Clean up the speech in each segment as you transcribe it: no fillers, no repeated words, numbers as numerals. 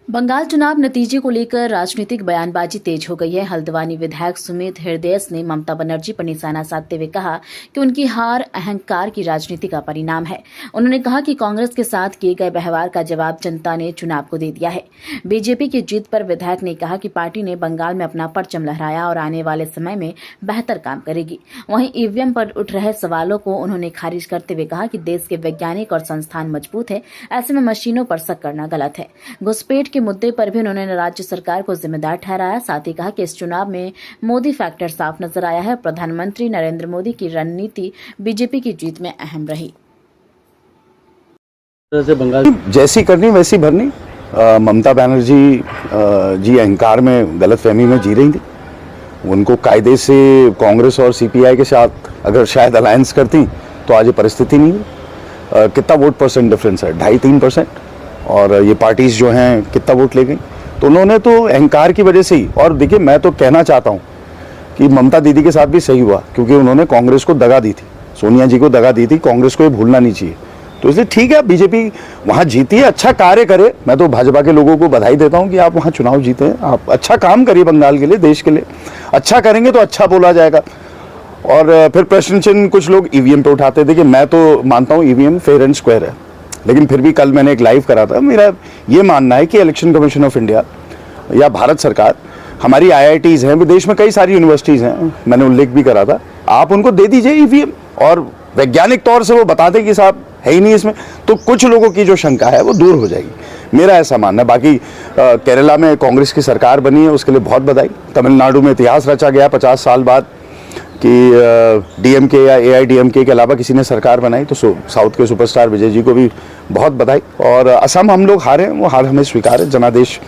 बंगाल चुनाव नतीजे को लेकर राजनीतिक बयानबाजी तेज हो गई है। हल्द्वानी विधायक सुमित हृदयेस ने ममता बनर्जी पर निशाना साधते हुए कहा कि उनकी हार अहंकार की राजनीति का परिणाम है। उन्होंने कहा कि कांग्रेस के साथ किए गए व्यवहार का जवाब जनता ने चुनाव को दे दिया है। बीजेपी की जीत पर विधायक ने कहा कि पार्टी ने बंगाल में अपना परचम लहराया और आने वाले समय में बेहतर काम करेगी। वहीं ईवीएम पर उठ रहे सवालों को उन्होंने खारिज करते हुए कहा कि देश के वैज्ञानिक और संस्थान मजबूत है, ऐसे में मशीनों पर शक करना गलत है। घुसपैठ के मुद्दे पर भी उन्होंने राज्य सरकार को जिम्मेदार ठहराया। साथ ही कहा कि इस चुनाव में मोदी फैक्टर साफ नजर आया है। प्रधानमंत्री नरेंद्र मोदी की रणनीति बीजेपी की जीत में अहम रही। जैसी करनी वैसी भरनी। ममता बनर्जी जी अहंकार में, गलतफहमी में जी रही थी। उनको कायदे से कांग्रेस और सीपीआई के साथ अगर शायद अलायंस करती तो आज ये परिस्थिति नहीं है। कितना वोट परसेंट डिफरेंस है? 2.5-3%। और ये पार्टीज जो हैं कितना वोट ले गई, तो उन्होंने तो अहंकार की वजह से ही। और देखिए, मैं तो कहना चाहता हूँ कि ममता दीदी के साथ भी सही हुआ, क्योंकि उन्होंने कांग्रेस को दगा दी थी, सोनिया जी को दगा दी थी। कांग्रेस को ये भूलना नहीं चाहिए। तो इसलिए ठीक है, बीजेपी वहाँ जीती है, अच्छा कार्य करे। मैं तो भाजपा के लोगों को बधाई देता हूँ कि आप वहाँ चुनाव जीते हैं। आप अच्छा काम करिए बंगाल के लिए, देश के लिए। अच्छा करेंगे तो अच्छा बोला जाएगा। और फिर प्रश्न चिन्ह कुछ लोग ईवीएम पे उठाते। देखिए, मैं तो मानता हूँ ईवीएम फेयर एंड स्क्वायर है, लेकिन फिर भी कल मैंने एक लाइव करा था। मेरा ये मानना है कि इलेक्शन कमीशन ऑफ इंडिया या भारत सरकार, हमारी आईआईटीज हैं, विदेश में कई सारी यूनिवर्सिटीज़ हैं, मैंने उल्लेख भी करा था, आप उनको दे दीजिए ईवीएम और वैज्ञानिक तौर से वो बता दें कि साहब है ही नहीं इसमें, तो कुछ लोगों की जो शंका है वो दूर हो जाएगी। मेरा ऐसा मानना है। बाकी केरला में कांग्रेस की सरकार बनी है, उसके लिए बहुत बधाई। तमिलनाडु में इतिहास रचा गया 50 साल बाद कि डीएमके या एआईडीएमके के अलावा किसी ने सरकार बनाई, तो साउथ के सुपरस्टार विजय जी को भी बहुत बधाई। और असम हम लोग हारे हैं, वो हार हमें स्वीकार है, जनादेश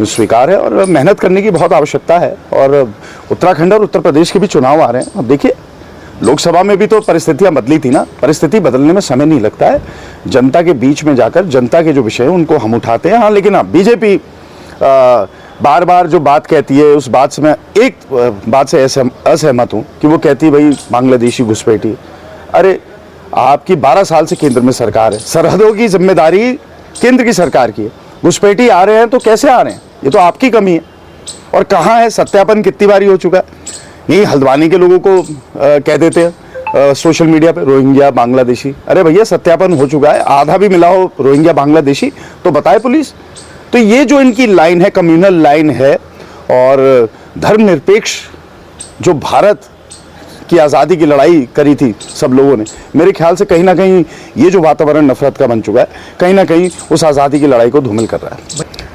स्वीकार है, और मेहनत करने की बहुत आवश्यकता है। और उत्तराखंड और उत्तर प्रदेश के भी चुनाव आ रहे हैं। अब देखिए, लोकसभा में भी तो परिस्थितियां बदली थी ना। परिस्थिति बदलने में समय नहीं लगता है। जनता के बीच में जाकर जनता के जो विषय हैं उनको हम उठाते हैं। हाँ, लेकिन हाँ, बीजेपी बार बार जो बात कहती है, उस बात से मैं एक बात से असहमत हूँ कि वो कहती है भाई बांग्लादेशी घुसपैठी। अरे, आपकी 12 साल से केंद्र में सरकार है, सरहदों की जिम्मेदारी केंद्र की सरकार की है। घुसपैठी आ रहे हैं तो कैसे आ रहे हैं? ये तो आपकी कमी है। और कहाँ है सत्यापन? कितनी बारी हो चुका है। यही हल्द्वानी के लोगों को कह देते हैं सोशल मीडिया पे, रोहिंग्या बांग्लादेशी। अरे भैया, सत्यापन हो चुका है, आधा भी मिला हो रोहिंग्या बांग्लादेशी तो बताए पुलिस। तो ये जो इनकी लाइन है, कम्युनल लाइन है, और धर्मनिरपेक्ष जो भारत की आज़ादी की लड़ाई करी थी सब लोगों ने, मेरे ख्याल से कहीं ना कहीं ये जो वातावरण नफरत का बन चुका है, कहीं ना कहीं उस आज़ादी की लड़ाई को धूमिल कर रहा है।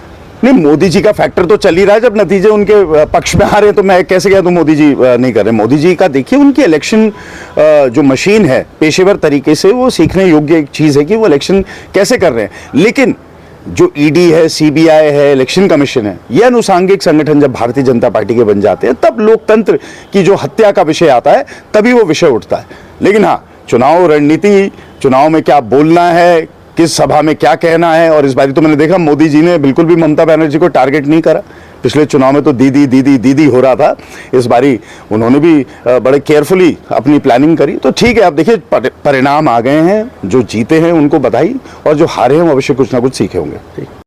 नहीं, मोदी जी का फैक्टर तो चल ही रहा है। जब नतीजे उनके पक्ष में आ रहे हैं तो मैं कैसे कह दूं मोदी जी नहीं कर रहे। मोदी जी का देखिए, उनकी इलेक्शन जो मशीन है, पेशेवर तरीके से वो सीखने योग्य एक चीज़ है कि वो इलेक्शन कैसे कर रहे हैं। लेकिन जो ईडी है, सीबीआई है, इलेक्शन कमीशन है, ये अनुसांगिक संगठन जब भारतीय जनता पार्टी के बन जाते हैं, तब लोकतंत्र की जो हत्या का विषय आता है, तभी वो विषय उठता है। लेकिन हाँ, चुनाव रणनीति, चुनाव में क्या बोलना है, किस सभा में क्या कहना है। और इस बारी तो मैंने देखा मोदी जी ने बिल्कुल भी ममता बनर्जी को टारगेट नहीं करा। पिछले चुनाव में तो दीदी दीदी दीदी हो रहा था। इस बारी उन्होंने भी बड़े केयरफुली अपनी प्लानिंग करी। तो ठीक है, अब देखिए परिणाम आ गए हैं। जो जीते हैं उनको बधाई, और जो हारे हैं वो अवश्य कुछ ना कुछ सीखे होंगे। ठीक।